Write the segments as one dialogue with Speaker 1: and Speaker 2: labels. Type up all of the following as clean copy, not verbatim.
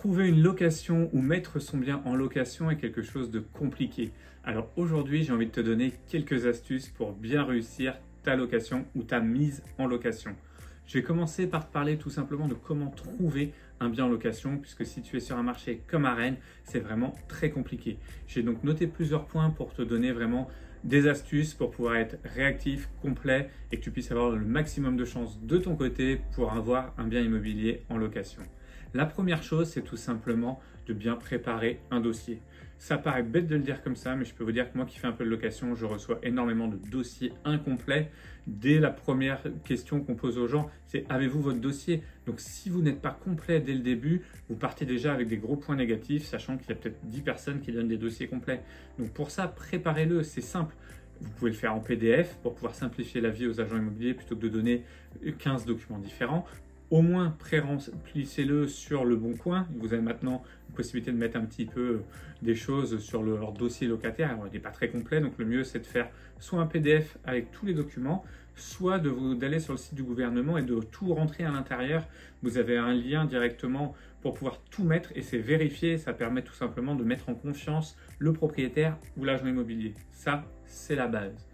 Speaker 1: Trouver une location ou mettre son bien en location est quelque chose de compliqué. Alors aujourd'hui, j'ai envie de te donner quelques astuces pour bien réussir ta location ou ta mise en location. Je vais commencer par te parler tout simplement de comment trouver un bien en location, puisque si tu es sur un marché comme à Rennes, c'est vraiment très compliqué. J'ai donc noté plusieurs points pour te donner vraiment des astuces pour pouvoir être réactif, complet et que tu puisses avoir le maximum de chances de ton côté pour avoir un bien immobilier en location. La première chose, c'est tout simplement de bien préparer un dossier. Ça paraît bête de le dire comme ça, mais je peux vous dire que moi qui fais un peu de location, je reçois énormément de dossiers incomplets. Dès la première question qu'on pose aux gens, c'est avez-vous votre dossier? Donc si vous n'êtes pas complet dès le début, vous partez déjà avec des gros points négatifs, sachant qu'il y a peut-être 10 personnes qui donnent des dossiers complets. Donc pour ça, préparez-le, c'est simple. Vous pouvez le faire en PDF pour pouvoir simplifier la vie aux agents immobiliers plutôt que de donner 15 documents différents. Au moins, pré-remplissez-le sur le bon coin. Vous avez maintenant une possibilité de mettre un petit peu des choses sur leur dossier locataire. Alors, il n'est pas très complet, donc le mieux, c'est de faire soit un PDF avec tous les documents, soit d'aller sur le site du gouvernement et de tout rentrer à l'intérieur. Vous avez un lien directement pour pouvoir tout mettre et c'est vérifié. Ça permet tout simplement de mettre en confiance le propriétaire ou l'agent immobilier. Ça, c'est la base.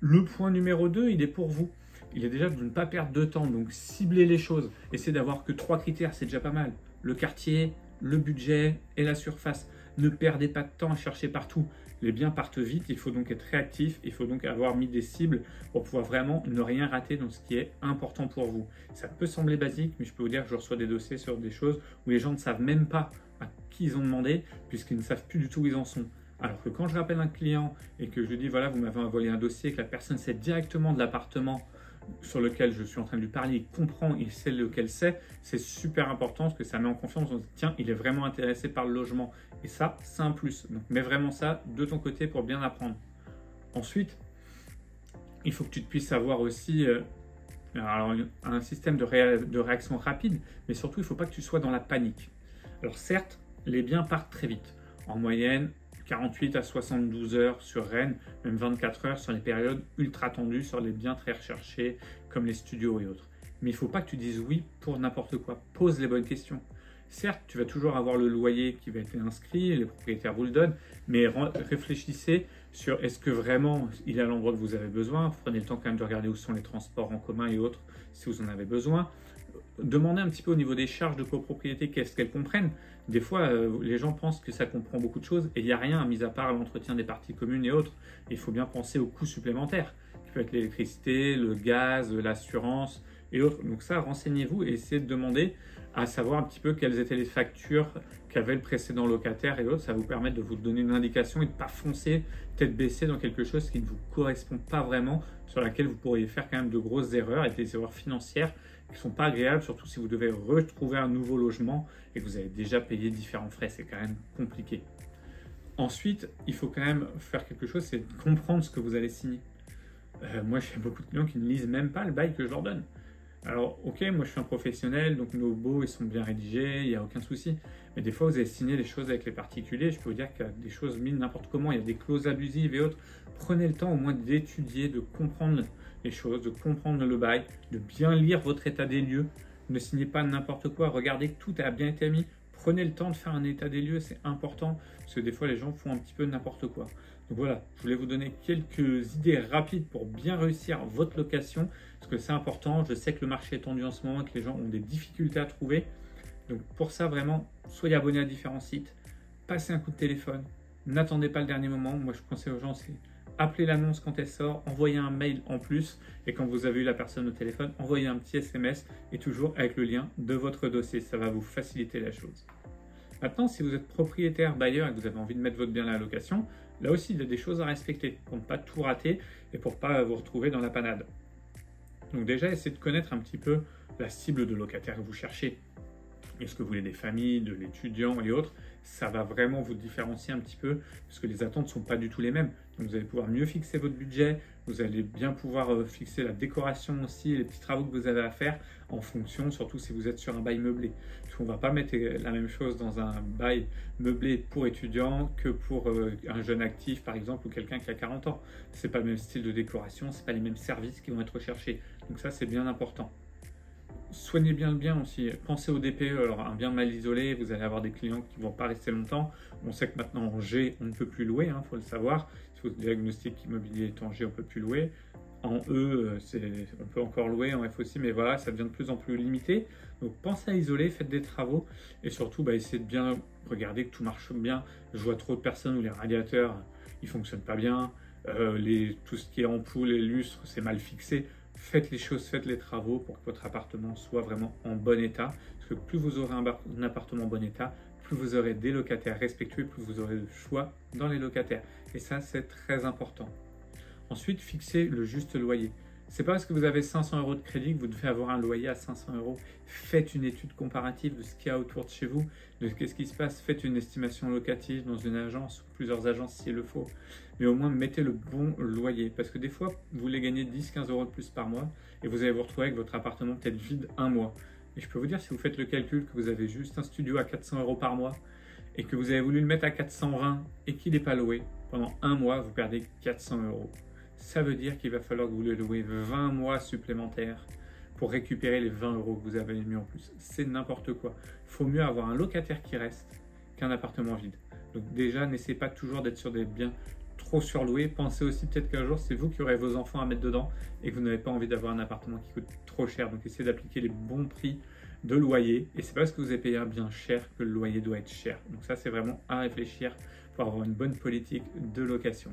Speaker 1: Le point numéro 2, il est pour vous. Il est déjà de ne pas perdre de temps, donc ciblez les choses. Essayez d'avoir que 3 critères, c'est déjà pas mal. Le quartier, le budget et la surface. Ne perdez pas de temps à chercher partout. Les biens partent vite, il faut donc être réactif, il faut donc avoir mis des cibles pour pouvoir vraiment ne rien rater dans ce qui est important pour vous. Ça peut sembler basique, mais je peux vous dire que je reçois des dossiers sur des choses où les gens ne savent même pas à qui ils ont demandé, puisqu'ils ne savent plus du tout où ils en sont. Alors que quand je rappelle un client et que je lui dis voilà, vous m'avez envoyé un dossier, que la personne sait directement de l'appartement sur lequel je suis en train de lui parler, il comprend, il sait lequel c'est super important parce que ça met en confiance, on se dit tiens, il est vraiment intéressé par le logement et ça, c'est un plus. Donc mets vraiment ça de ton côté pour bien apprendre. Ensuite, il faut que tu puisses avoir aussi alors, un système de réaction rapide, mais surtout, il ne faut pas que tu sois dans la panique. Alors certes, les biens partent très vite. En moyenne, 48 à 72 heures sur Rennes, même 24 heures sur les périodes ultra tendues, sur les biens très recherchés comme les studios et autres. Mais il ne faut pas que tu dises oui pour n'importe quoi. Pose les bonnes questions. Certes, tu vas toujours avoir le loyer qui va être inscrit, les propriétaires vous le donnent, mais réfléchissez sur est-ce que vraiment il est à l'endroit que vous avez besoin. Prenez le temps quand même de regarder où sont les transports en commun et autres si vous en avez besoin. Demandez un petit peu au niveau des charges de copropriété qu'est-ce qu'elles comprennent. Des fois, les gens pensent que ça comprend beaucoup de choses et il n'y a rien, mis à part l'entretien des parties communes et autres. Il faut bien penser aux coûts supplémentaires, qui peut être l'électricité, le gaz, l'assurance et autres. Donc ça, renseignez-vous et essayez de demander à savoir un petit peu quelles étaient les factures qu'avait le précédent locataire et autres. Ça va vous permettre de vous donner une indication et de ne pas foncer tête baissée dans quelque chose qui ne vous correspond pas vraiment, sur laquelle vous pourriez faire quand même de grosses erreurs et des erreurs financières qui ne sont pas agréables, surtout si vous devez retrouver un nouveau logement et que vous avez déjà payé différents frais, c'est quand même compliqué. Ensuite, il faut quand même faire quelque chose, c'est comprendre ce que vous allez signer. Moi, j'ai beaucoup de clients qui ne lisent même pas le bail que je leur donne. Alors, ok, moi je suis un professionnel, donc nos baux ils sont bien rédigés, il n'y a aucun souci. Mais des fois, vous avez signé des choses avec les particuliers, je peux vous dire qu'il y a des choses mises n'importe comment, il y a des clauses abusives et autres. Prenez le temps au moins d'étudier, de comprendre les choses, de comprendre le bail, de bien lire votre état des lieux. Ne signez pas n'importe quoi, regardez que tout a bien été mis. Prenez le temps de faire un état des lieux, c'est important, parce que des fois les gens font un petit peu n'importe quoi. Donc voilà, je voulais vous donner quelques idées rapides pour bien réussir votre location, parce que c'est important. Je sais que le marché est tendu en ce moment, que les gens ont des difficultés à trouver. Donc pour ça, vraiment, soyez abonnés à différents sites, passez un coup de téléphone, n'attendez pas le dernier moment. Moi, je conseille aux gens, c'est appelez l'annonce quand elle sort, envoyez un mail en plus, et quand vous avez eu la personne au téléphone, envoyez un petit SMS, et toujours avec le lien de votre dossier. Ça va vous faciliter la chose. Maintenant, si vous êtes propriétaire, bailleur et que vous avez envie de mettre votre bien à la location, là aussi, il y a des choses à respecter pour ne pas tout rater et pour ne pas vous retrouver dans la panade. Donc déjà, essayez de connaître un petit peu la cible de locataire que vous cherchez. Est-ce que vous voulez des familles, de l'étudiant et autres? Ça va vraiment vous différencier un petit peu parce que les attentes ne sont pas du tout les mêmes. Donc vous allez pouvoir mieux fixer votre budget, vous allez bien pouvoir fixer la décoration aussi, les petits travaux que vous avez à faire en fonction, surtout si vous êtes sur un bail meublé. Parce qu'on ne va pas mettre la même chose dans un bail meublé pour étudiants que pour un jeune actif par exemple ou quelqu'un qui a 40 ans. C'est pas le même style de décoration, c'est pas les mêmes services qui vont être recherchés. Donc ça c'est bien important. soignez bien le bien aussi. Pensez au DPE. Alors, un bien mal isolé, vous allez avoir des clients qui ne vont pas rester longtemps. On sait que maintenant en G, on ne peut plus louer, faut le savoir. Si votre diagnostic immobilier est en G, on ne peut plus louer. En E, on peut encore louer, en F aussi, mais voilà, ça devient de plus en plus limité. Donc pensez à isoler, faites des travaux et surtout essayez de bien regarder que tout marche bien. Je vois trop de personnes où les radiateurs ils fonctionnent pas bien, tout ce qui est ampoule et lustre c'est mal fixé. Faites les choses, faites les travaux pour que votre appartement soit vraiment en bon état. Parce que plus vous aurez un appartement en bon état, plus vous aurez des locataires respectueux, plus vous aurez le choix dans les locataires. Et ça, c'est très important. Ensuite, fixez le juste loyer. C'est pas parce que vous avez 500 € de crédit que vous devez avoir un loyer à 500 €. Faites une étude comparative de ce qu'il y a autour de chez vous, de qu'est-ce qui se passe. Faites une estimation locative dans une agence ou plusieurs agences s'il le faut. Mais au moins, mettez le bon loyer. Parce que des fois, vous voulez gagner 10-15 € de plus par mois et vous allez vous retrouver avec votre appartement peut-être vide un mois. Et je peux vous dire, si vous faites le calcul que vous avez juste un studio à 400 € par mois et que vous avez voulu le mettre à 420 et qu'il n'est pas loué, pendant un mois, vous perdez 400 €. Ça veut dire qu'il va falloir que vous le louez 20 mois supplémentaires pour récupérer les 20 € que vous avez mis en plus. C'est n'importe quoi. Il faut mieux avoir un locataire qui reste qu'un appartement vide. Donc déjà, n'essayez pas toujours d'être sur des biens trop surloués. Pensez aussi peut-être qu'un jour, c'est vous qui aurez vos enfants à mettre dedans et que vous n'avez pas envie d'avoir un appartement qui coûte trop cher. Donc essayez d'appliquer les bons prix de loyer. Et c'est pas parce que vous avez payé un bien cher que le loyer doit être cher. Donc ça, c'est vraiment à réfléchir pour avoir une bonne politique de location.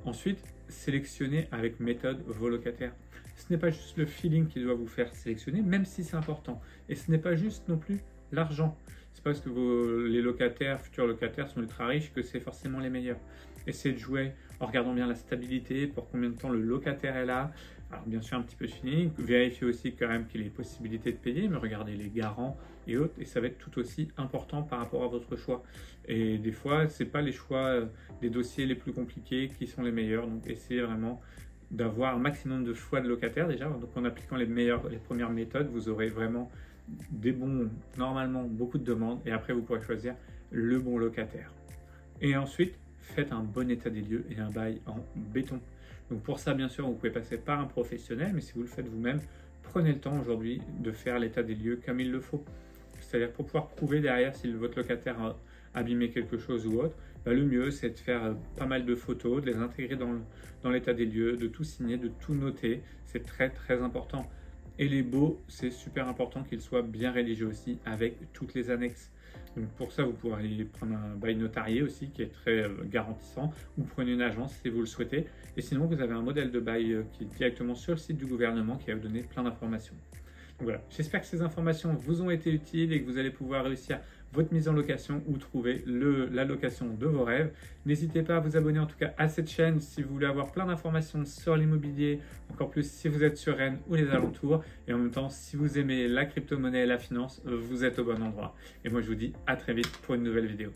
Speaker 1: Ensuite, sélectionnez avec méthode vos locataires. Ce n'est pas juste le feeling qui doit vous faire sélectionner, même si c'est important. Et ce n'est pas juste non plus l'argent. C'est pas parce que les locataires, futurs locataires sont ultra riches que c'est forcément les meilleurs. Essayez de jouer en regardant bien la stabilité, pour combien de temps le locataire est là. Alors bien sûr un petit peu de feeling, vérifiez aussi quand même qu'il y ait possibilité de payer, mais regardez les garants et autres, et ça va être tout aussi important par rapport à votre choix. Et des fois, c'est pas les choix des dossiers les plus compliqués qui sont les meilleurs, donc essayez vraiment d'avoir un maximum de choix de locataires déjà. Donc en appliquant les premières méthodes, vous aurez vraiment normalement beaucoup de demandes, et après vous pourrez choisir le bon locataire. Et ensuite, faites un bon état des lieux et un bail en béton. Donc pour ça, bien sûr, vous pouvez passer par un professionnel, mais si vous le faites vous-même, prenez le temps aujourd'hui de faire l'état des lieux comme il le faut. C'est-à-dire pour pouvoir prouver derrière si votre locataire a abîmé quelque chose ou autre, le mieux c'est de faire pas mal de photos, de les intégrer dans l'état des lieux, de tout signer, de tout noter. C'est très très important. Et les baux, c'est super important qu'ils soient bien rédigés aussi avec toutes les annexes. Donc pour ça, vous pourrez aller prendre un bail notarié aussi qui est très garantissant, ou prenez une agence si vous le souhaitez. Et sinon, vous avez un modèle de bail qui est directement sur le site du gouvernement qui va vous donner plein d'informations. Donc voilà, j'espère que ces informations vous ont été utiles et que vous allez pouvoir réussir votre mise en location ou trouver la location de vos rêves. N'hésitez pas à vous abonner en tout cas à cette chaîne si vous voulez avoir plein d'informations sur l'immobilier, encore plus si vous êtes sur Rennes ou les alentours. Et en même temps, si vous aimez la crypto-monnaie et la finance, vous êtes au bon endroit. Et moi, je vous dis à très vite pour une nouvelle vidéo.